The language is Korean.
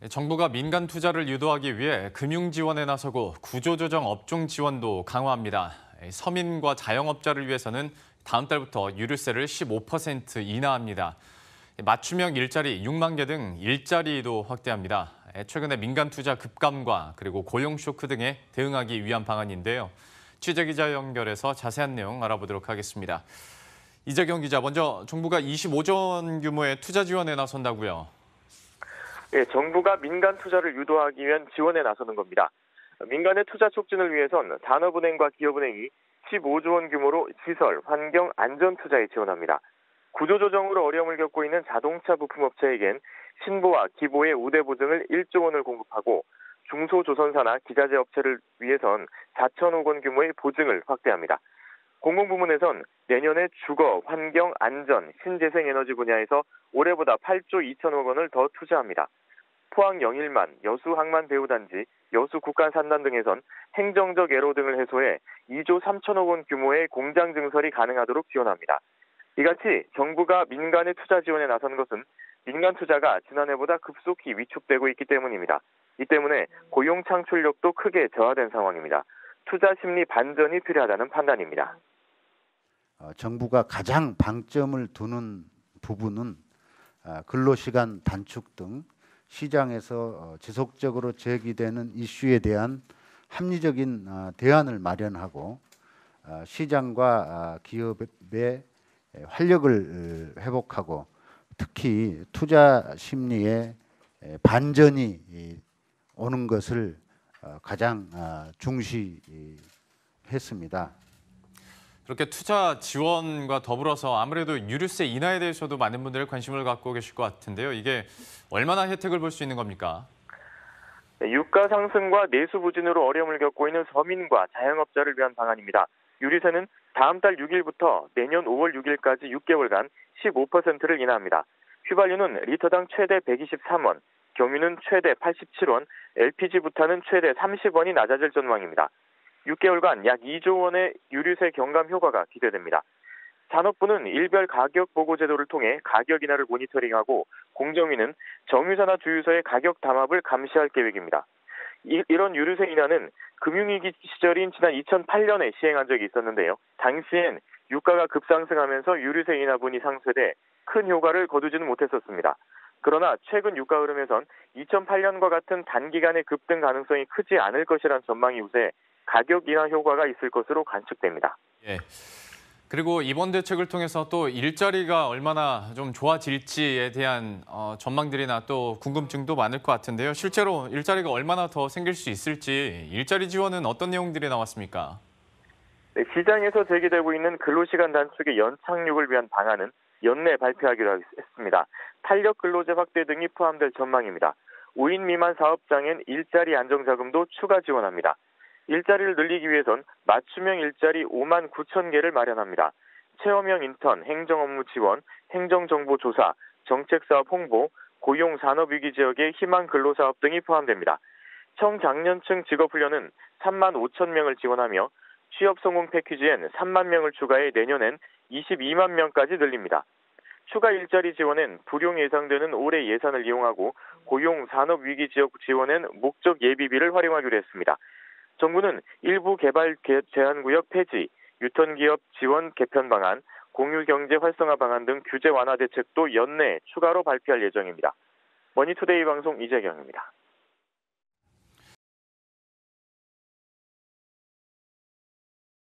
정부가 민간 투자를 유도하기 위해 금융 지원에 나서고 구조조정 업종 지원도 강화합니다. 서민과 자영업자를 위해서는 다음 달부터 유류세를 15% 인하합니다. 맞춤형 일자리 6만 개 등 일자리도 확대합니다. 최근에 민간 투자 급감과 그리고 고용 쇼크 등에 대응하기 위한 방안인데요. 취재기자 연결해서 자세한 내용 알아보도록 하겠습니다. 이재경 기자, 먼저 정부가 25조 원 규모의 투자 지원에 나선다고요? 예, 정부가 민간 투자를 유도하기 위한 지원에 나서는 겁니다. 민간의 투자 촉진을 위해선 산업은행과 기업은행이 15조 원 규모로 시설, 환경, 안전 투자에 지원합니다. 구조조정으로 어려움을 겪고 있는 자동차 부품업체에겐 신보와 기보의 우대 보증을 1조 원을 공급하고 중소조선사나 기자재 업체를 위해선 4천억 원 규모의 보증을 확대합니다. 공공부문에선 내년에 주거, 환경, 안전, 신재생에너지 분야에서 올해보다 8조 2천억 원을 더 투자합니다. 포항 영일만, 여수 항만 배후단지, 여수 국가산단 등에선 행정적 애로 등을 해소해 2조 3천억 원 규모의 공장 증설이 가능하도록 지원합니다. 이같이 정부가 민간의 투자 지원에 나선 것은 민간 투자가 지난해보다 급속히 위축되고 있기 때문입니다. 이 때문에 고용 창출력도 크게 저하된 상황입니다. 투자 심리 반전이 필요하다는 판단입니다. 정부가 가장 방점을 두는 부분은 근로시간 단축 등 시장에서 지속적으로 제기되는 이슈에 대한 합리적인 대안을 마련하고 시장과 기업의 활력을 회복하고 특히 투자 심리에 반전이 오는 것을 가장 중시했습니다. 그렇게 투자 지원과 더불어서 아무래도 유류세 인하에 대해서도 많은 분들이 관심을 갖고 계실 것 같은데요. 이게 얼마나 혜택을 볼 수 있는 겁니까? 유가 상승과 내수 부진으로 어려움을 겪고 있는 서민과 자영업자를 위한 방안입니다. 유류세는 다음 달 6일부터 내년 5월 6일까지 6개월간 15%를 인하합니다. 휘발유는 리터당 최대 123원, 경유는 최대 87원, LPG 부탄은 최대 30원이 낮아질 전망입니다. 6개월간 약 2조 원의 유류세 경감 효과가 기대됩니다. 산업부는 일별 가격 보고 제도를 통해 가격 인하를 모니터링하고 공정위는 정유사나 주유소의 가격 담합을 감시할 계획입니다. 이런 유류세 인하는 금융위기 시절인 지난 2008년에 시행한 적이 있었는데요. 당시엔 유가가 급상승하면서 유류세 인하분이 상쇄돼 큰 효과를 거두지는 못했었습니다. 그러나 최근 유가 흐름에선 2008년과 같은 단기간의 급등 가능성이 크지 않을 것이란 전망이 우세 가격 인하 효과가 있을 것으로 관측됩니다. 예. 그리고 이번 대책을 통해서 또 일자리가 얼마나 좀 좋아질지에 대한 전망들이나 또 궁금증도 많을 것 같은데요. 실제로 일자리가 얼마나 더 생길 수 있을지 일자리 지원은 어떤 내용들이 나왔습니까? 네, 시장에서 제기되고 있는 근로시간 단축의 연착륙을 위한 방안은 연내 발표하기로 했습니다. 탄력 근로제 확대 등이 포함될 전망입니다. 5인 미만 사업장엔 일자리 안정자금도 추가 지원합니다. 일자리를 늘리기 위해선 맞춤형 일자리 5만 9천 개를 마련합니다. 체험형 인턴, 행정업무 지원, 행정정보조사, 정책사업 홍보, 고용 산업위기 지역의 희망 근로사업 등이 포함됩니다. 청장년층 직업훈련은 3만 5천 명을 지원하며 취업 성공 패키지엔 3만 명을 추가해 내년엔 22만 명까지 늘립니다. 추가 일자리 지원엔 불용 예상되는 올해 예산을 이용하고 고용 산업위기 지역 지원엔 목적 예비비를 활용하기로 했습니다. 정부는 일부 개발 제한구역 폐지, 유턴기업 지원 개편 방안, 공유경제 활성화 방안 등 규제 완화 대책도 연내 추가로 발표할 예정입니다. 머니투데이 방송 이재경입니다.